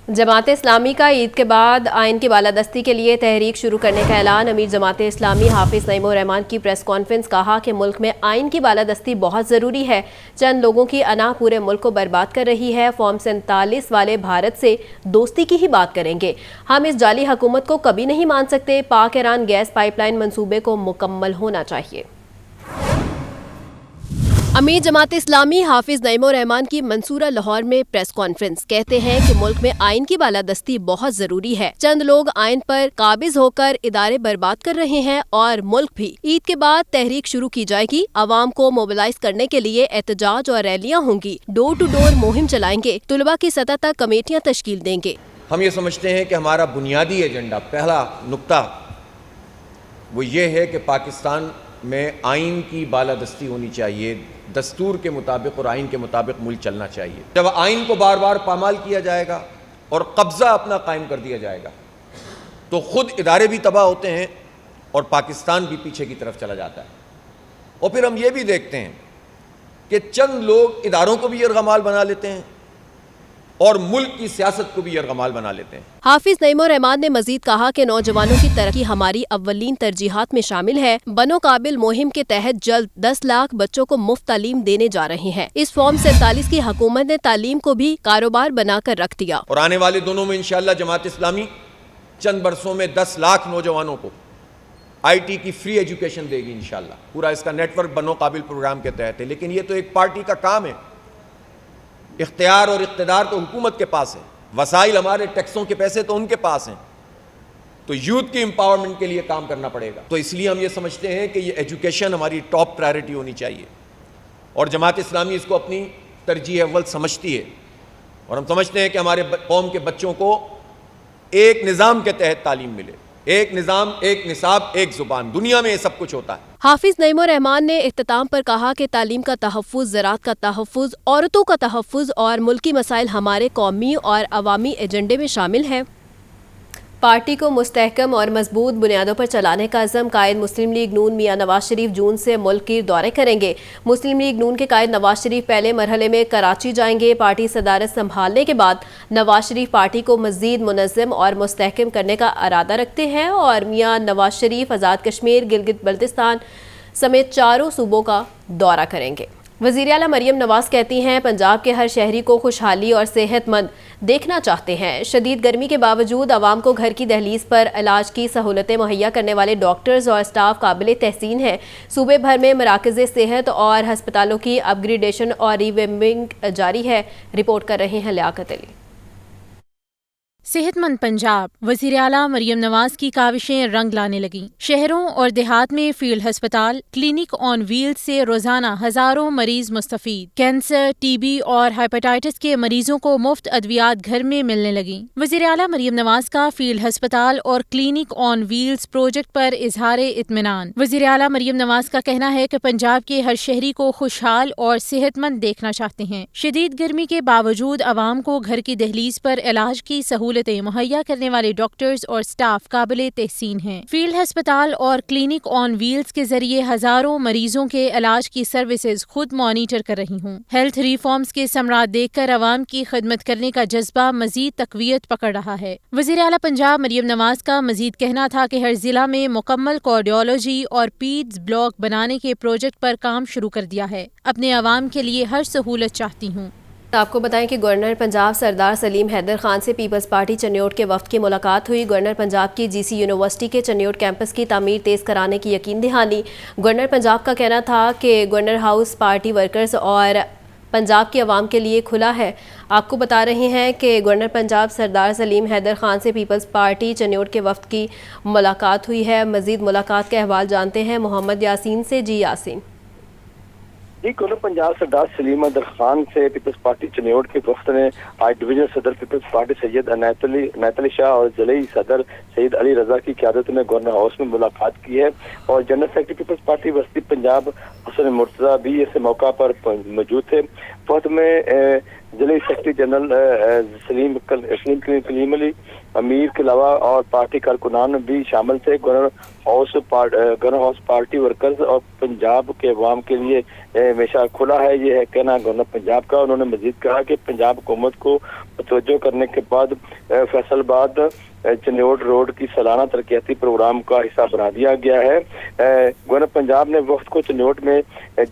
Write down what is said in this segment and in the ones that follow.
جماعت اسلامی کا عید کے بعد آئین کی بالادستی کے لیے تحریک شروع کرنے کا اعلان۔ امیر جماعت اسلامی حافظ نعیم الرحمان کی پریس کانفرنس۔ کہا کہ ملک میں آئین کی بالادستی بہت ضروری ہے، چند لوگوں کی انا پورے ملک کو برباد کر رہی ہے۔ فارم 47 والے بھارت سے دوستی کی ہی بات کریں گے، ہم اس جعلی حکومت کو کبھی نہیں مان سکتے۔ پاک ایران گیس پائپ لائن منصوبے کو مکمل ہونا چاہیے۔ امیر جماعت اسلامی حافظ نعیم الرحمان کی منصورہ لاہور میں پریس کانفرنس۔ کہتے ہیں کہ ملک میں آئین کی بالادستی بہت ضروری ہے، چند لوگ آئین پر قابض ہو کر ادارے برباد کر رہے ہیں اور ملک بھی۔ عید کے بعد تحریک شروع کی جائے گی، عوام کو موبلائز کرنے کے لیے احتجاج اور ریلیاں ہوں گی، ڈور ٹو ڈور مہم چلائیں گے، طلباء کی سطح تک کمیٹیاں تشکیل دیں گے۔ ہم یہ سمجھتے ہیں کہ ہمارا بنیادی ایجنڈا، پہلا نقطہ وہ یہ ہے کہ پاکستان میں آئین کی بالادستی ہونی چاہیے، دستور کے مطابق اور آئین کے مطابق ملک چلنا چاہیے۔ جب آئین کو بار بار پامال کیا جائے گا اور قبضہ اپنا قائم کر دیا جائے گا تو خود ادارے بھی تباہ ہوتے ہیں اور پاکستان بھی پیچھے کی طرف چلا جاتا ہے۔ اور پھر ہم یہ بھی دیکھتے ہیں کہ چند لوگ اداروں کو بھی یرغمال بنا لیتے ہیں اور ملک کی سیاست کو بھی یرغمال بنا لیتے ہیں۔ حافظ نعیم الرحمان نے مزید کہا کہ نوجوانوں کی ترقی ہماری اولین ترجیحات میں شامل ہے۔ بنو قابل مہم کے تحت جلد 10 لاکھ بچوں کو مفت تعلیم دینے جا رہے ہیں۔ اس فارم 47 کی حکومت نے تعلیم کو بھی کاروبار بنا کر رکھ دیا۔ اور آنے والے دنوں میں انشاءاللہ جماعت اسلامی چند برسوں میں 10 لاکھ نوجوانوں کو آئی ٹی کی فری ایجوکیشن دے گی انشاءاللہ۔ پورا اس کا نیٹ ورک بنو قابل پروگرام کے تحت ہے، لیکن یہ تو ایک پارٹی کا کام ہے۔ اختیار اور اقتدار تو حکومت کے پاس ہے، وسائل ہمارے ٹیکسوں کے پیسے تو ان کے پاس ہیں، تو یوتھ کی امپاورمنٹ کے لیے کام کرنا پڑے گا۔ تو اس لیے ہم یہ سمجھتے ہیں کہ یہ ایجوکیشن ہماری ٹاپ پرائرٹی ہونی چاہیے اور جماعت اسلامی اس کو اپنی ترجیح اول سمجھتی ہے، اور ہم سمجھتے ہیں کہ ہمارے قوم کے بچوں کو ایک نظام کے تحت تعلیم ملے، ایک نظام، ایک نصاب، ایک زبان۔ دنیا میں یہ سب کچھ ہوتا ہے۔ حافظ نعیم الرحمان نے اختتام پر کہا کہ تعلیم کا تحفظ، زراعت کا تحفظ، عورتوں کا تحفظ اور ملکی مسائل ہمارے قومی اور عوامی ایجنڈے میں شامل ہیں۔ پارٹی کو مستحکم اور مضبوط بنیادوں پر چلانے کا عزم۔ قائد مسلم لیگ نون میاں نواز شریف جون سے ملک کے دورے کریں گے۔ مسلم لیگ نون کے قائد نواز شریف پہلے مرحلے میں کراچی جائیں گے۔ پارٹی صدارت سنبھالنے کے بعد نواز شریف پارٹی کو مزید منظم اور مستحکم کرنے کا ارادہ رکھتے ہیں اور میاں نواز شریف آزاد کشمیر، گلگت بلتستان سمیت 4 صوبوں کا دورہ کریں گے۔ وزیر اعلیٰ مریم نواز کہتی ہیں پنجاب کے ہر شہری کو خوشحالی اور صحت مند دیکھنا چاہتے ہیں۔ شدید گرمی کے باوجود عوام کو گھر کی دہلیز پر علاج کی سہولتیں مہیا کرنے والے ڈاکٹرز اور اسٹاف قابل تحسین ہیں۔ صوبے بھر میں مراکز صحت اور ہسپتالوں کی اپ گریڈیشن اور ری ویمبنگ جاری ہے۔ رپورٹ کر رہے ہیں لیاقت علی۔ صحت مند پنجاب، وزیر اعلیٰ مریم نواز کی کاوشیں رنگ لانے لگیں۔ شہروں اور دیہات میں فیلڈ ہسپتال، کلینک آن ویلز سے روزانہ ہزاروں مریض مستفید۔ کینسر، ٹی بی اور ہیپاٹائٹس کے مریضوں کو مفت ادویات گھر میں ملنے لگیں۔ وزیر اعلیٰ مریم نواز کا فیلڈ ہسپتال اور کلینک آن ویلز پروجیکٹ پر اظہار اطمینان۔ وزیر اعلیٰ مریم نواز کا کہنا ہے کہ پنجاب کے ہر شہری کو خوشحال اور صحت مند دیکھنا چاہتے ہیں۔ شدید گرمی کے باوجود عوام کو گھر کی دہلیز پر علاج کی سہولتیں مہیا کرنے والے ڈاکٹرز اور سٹاف قابل تحسین ہیں۔ فیلڈ ہسپتال اور کلینک آن ویلز کے ذریعے ہزاروں مریضوں کے علاج کی سروسز خود مانیٹر کر رہی ہوں۔ ہیلتھ ریفارمز کے ثمرات دیکھ کر عوام کی خدمت کرنے کا جذبہ مزید تقویت پکڑ رہا ہے۔ وزیر اعلیٰ پنجاب مریم نواز کا مزید کہنا تھا کہ ہر ضلع میں مکمل کارڈیالوجی اور پیڈز بلاک بنانے کے پروجیکٹ پر کام شروع کر دیا ہے۔ اپنے عوام کے لیے ہر سہولت چاہتی ہوں۔ آپ کو بتائیں کہ گورنر پنجاب سردار سلیم حیدر خان سے پیپلز پارٹی چنیوٹ کے وفد کی ملاقات ہوئی۔ گورنر پنجاب کی جی سی یونیورسٹی کے چنیوٹ کیمپس کی تعمیر تیز کرانے کی یقین دہانی۔ گورنر پنجاب کا کہنا تھا کہ گورنر ہاؤس پارٹی ورکرز اور پنجاب کی عوام کے لیے کھلا ہے۔ آپ کو بتا رہے ہیں کہ گورنر پنجاب سردار سلیم حیدر خان سے پیپلز پارٹی چنیوٹ کے وفد کی ملاقات ہوئی ہے۔ مزید ملاقات کا احوال جانتے ہیں محمد یاسین سے۔ جی یاسین۔ گورنر پنجاب سردار سلیم حیدر خان سے پیپلز پارٹی چنیوٹ کے وفد نے آج ڈویژن صدر پیپلز پارٹی سید عنایت علی شاہ اور ضلعی صدر سید علی رضا کی قیادت میں گورنر ہاؤس میں ملاقات کی ہے، اور جنرل سیکرٹری پیپلز پارٹی وسطی پنجاب حسن مرتضیٰ بھی اس موقع پر موجود تھے۔ وفد میں ضلعی سیکرٹری جنرل کلیم علی امیر کے علاوہ اور پارٹی کارکنان بھی شامل تھے۔ گورنر ہاؤس پارٹی ورکرز اور پنجاب کے عوام کے لیے ہمیشہ کھلا ہے، یہ ہے کہنا گورنر پنجاب کا۔ انہوں نے مزید کہا کہ پنجاب حکومت کو متوجہ کرنے کے بعد فیصل آباد چنیوٹ روڈ کی سالانہ ترقیاتی پروگرام کا حصہ بنا دیا گیا ہے۔ گورنر پنجاب نے وفد کو چنیوٹ میں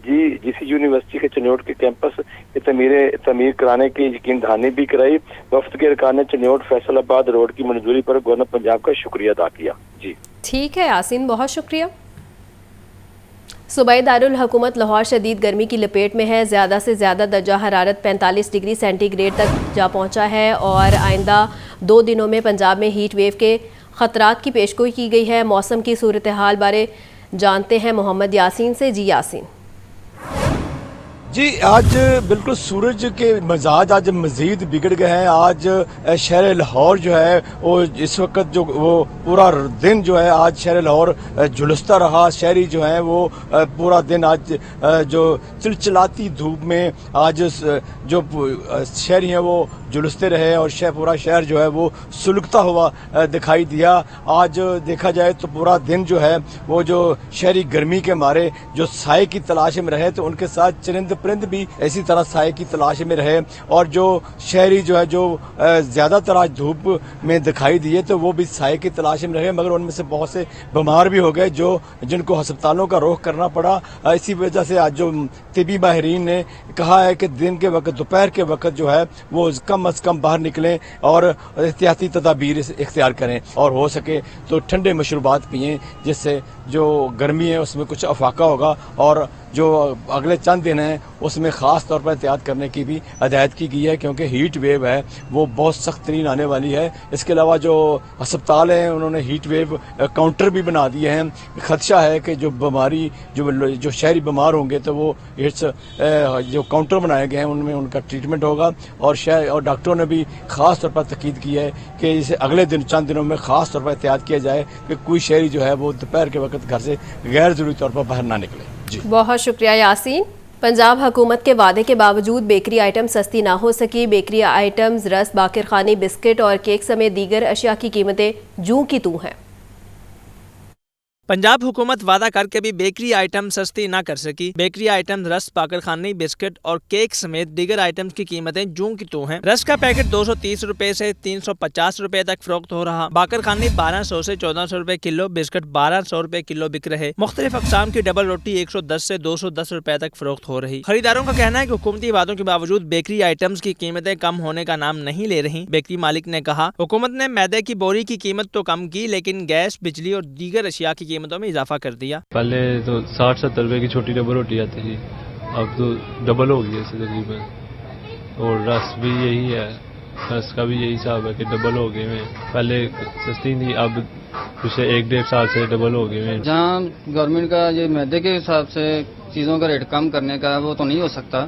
جی سی یونیورسٹی کے چنیوٹ کے کیمپس کی تعمیر کرانے کی یقین دہانی بھی کرائی۔ وفد کے ارکان نے چنیوٹ فیصل آباد روڈ کی منظوری پر گورنر پنجاب کا شکریہ ادا کیا۔ جی ٹھیک ہے یاسین، بہت شکریہ۔ صوبائی دارالحکومت لاہور شدید گرمی کی لپیٹ میں ہے۔ زیادہ سے زیادہ درجہ حرارت 45 ڈگری سینٹی گریڈ تک جا پہنچا ہے اور آئندہ 2 دنوں میں پنجاب میں ہیٹ ویو کے خطرات کی پیشگوئی کی گئی ہے۔ موسم کی صورتحال بارے جانتے ہیں محمد یاسین سے۔ جی یاسین۔ جی آج بالکل سورج کے مزاج آج مزید بگڑ گئے ہیں۔ آج شہر لاہور جو ہے وہ اس وقت جو وہ پورا دن جو ہے آج شہر لاہور جھلستا رہا۔ شہری جو ہیں وہ پورا دن آج جو چلچلاتی دھوپ میں آج جو شہری ہیں وہ جھلستے رہے اور پورا شہر جو ہے وہ سلگتا ہوا دکھائی دیا۔ آج دیکھا جائے تو پورا دن جو ہے وہ جو شہری گرمی کے مارے جو سائے کی تلاش میں رہے تو ان کے ساتھ چرند پرند بھی اسی طرح سائے کی تلاش میں رہے، اور جو شہری جو ہے جو زیادہ تر آج دھوپ میں دکھائی دیے تو وہ بھی سائے کی تلاش میں رہے، مگر ان میں سے بہت سے بیمار بھی ہو گئے جن کو ہسپتالوں کا رخ کرنا پڑا۔ اسی وجہ سے آج جو طبی ماہرین نے کہا ہے کہ دن کے وقت دوپہر کے وقت جو ہے وہ کم از کم باہر نکلیں اور احتیاطی تدابیر اختیار کریں اور ہو سکے تو ٹھنڈے مشروبات پئیں، جس سے جو گرمی ہے اس میں کچھ افاقہ ہوگا، اور جو اگلے چند دن ہیں اس میں خاص طور پر احتیاط کرنے کی بھی ہدایت کی گئی ہے، کیونکہ ہیٹ ویو ہے وہ بہت سخت ترین آنے والی ہے۔ اس کے علاوہ جو ہسپتال ہیں انہوں نے ہیٹ ویو کاؤنٹر بھی بنا دیے ہیں۔ خدشہ ہے کہ جو بیماری جو شہری بیمار ہوں گے تو وہ جو کاؤنٹر بنائے گئے ہیں ان میں ان کا ٹریٹمنٹ ہوگا، اور ڈاکٹروں نے بھی خاص طور پر تاکید کی ہے کہ اسے اگلے چند دنوں میں خاص طور پر احتیاط کیا جائے کہ کوئی شہری جو ہے وہ دوپہر کے وقت گھر سے غیر ضروری طور پر باہر نہ نکلے۔ جی بہت شکریہ یاسین۔ پنجاب حکومت کے وعدے کے باوجود بیکری آئٹم سستی نہ ہو سکی۔ بیکری آئٹمز رس، باقر خانی، بسکٹ اور کیک سمیت دیگر اشیاء کی قیمتیں جوں کی توں ہیں۔ پنجاب حکومت وعدہ کر کے بھی بیکری آئٹم سستی نہ کر سکی۔ بیکری آئٹم رس، باقر خانی، بسکٹ اور کیک سمیت دیگر آئٹمز کی قیمتیں جوں کی توں ہیں۔ رس کا پیکٹ 230 روپے سے 350 روپے تک فروخت ہو رہا۔ باقر خانی 1200 سے 1400 روپے کلو، بسکٹ 1200 روپے کلو بک رہے۔ مختلف اقسام کی ڈبل روٹی 110 سے 210 روپے تک فروخت ہو رہی۔ خریداروں کا کہنا ہے کہ حکومتی وعدوں کے باوجود بیکری آئٹمز کی قیمتیں کم ہونے کا نام نہیں لے رہی۔ بیکری مالک نے کہا حکومت نے میدے کی بوری کی قیمت تو کم کی، لیکن گیس، بجلی اور دیگر اشیاء کی قیمتوں میں اضافہ کر دیا۔ پہلے تو 60-70 روپے کی چھوٹی ڈبل روٹی آتی تھی، اب تو ڈبل ہو گئی ہے تقریباً، اور رس بھی یہی ہے، رس کا بھی یہی حساب ہے کہ ڈبل ہو گئے ہیں۔ پہلے سستی تھی، اب پچھلے 1-1.5 سال سے ڈبل ہو گئے ہیں۔ جہاں گورنمنٹ کا یہ میدے کے حساب سے چیزوں کا ریٹ کم کرنے کا وہ تو نہیں ہو سکتا،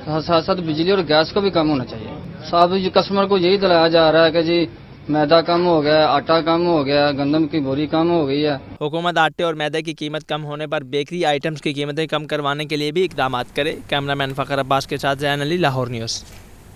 ساتھ ساتھ بجلی اور گیس کا بھی کم ہونا چاہیے۔ صاحب کسٹمر کو یہی دلایا جا رہا ہے کہ جی میدا کم ہو گیا، آٹا کم ہو گیا، گندم کی بوری کم ہو گئی ہے۔ حکومت آٹے اور میدے کی قیمت کم ہونے پر بیکری آئٹمز کی قیمتیں کم کروانے کے لیے بھی اقدامات کرے۔ کیمرہ مین فخر عباس کے ساتھ زین علی، لاہور نیوز۔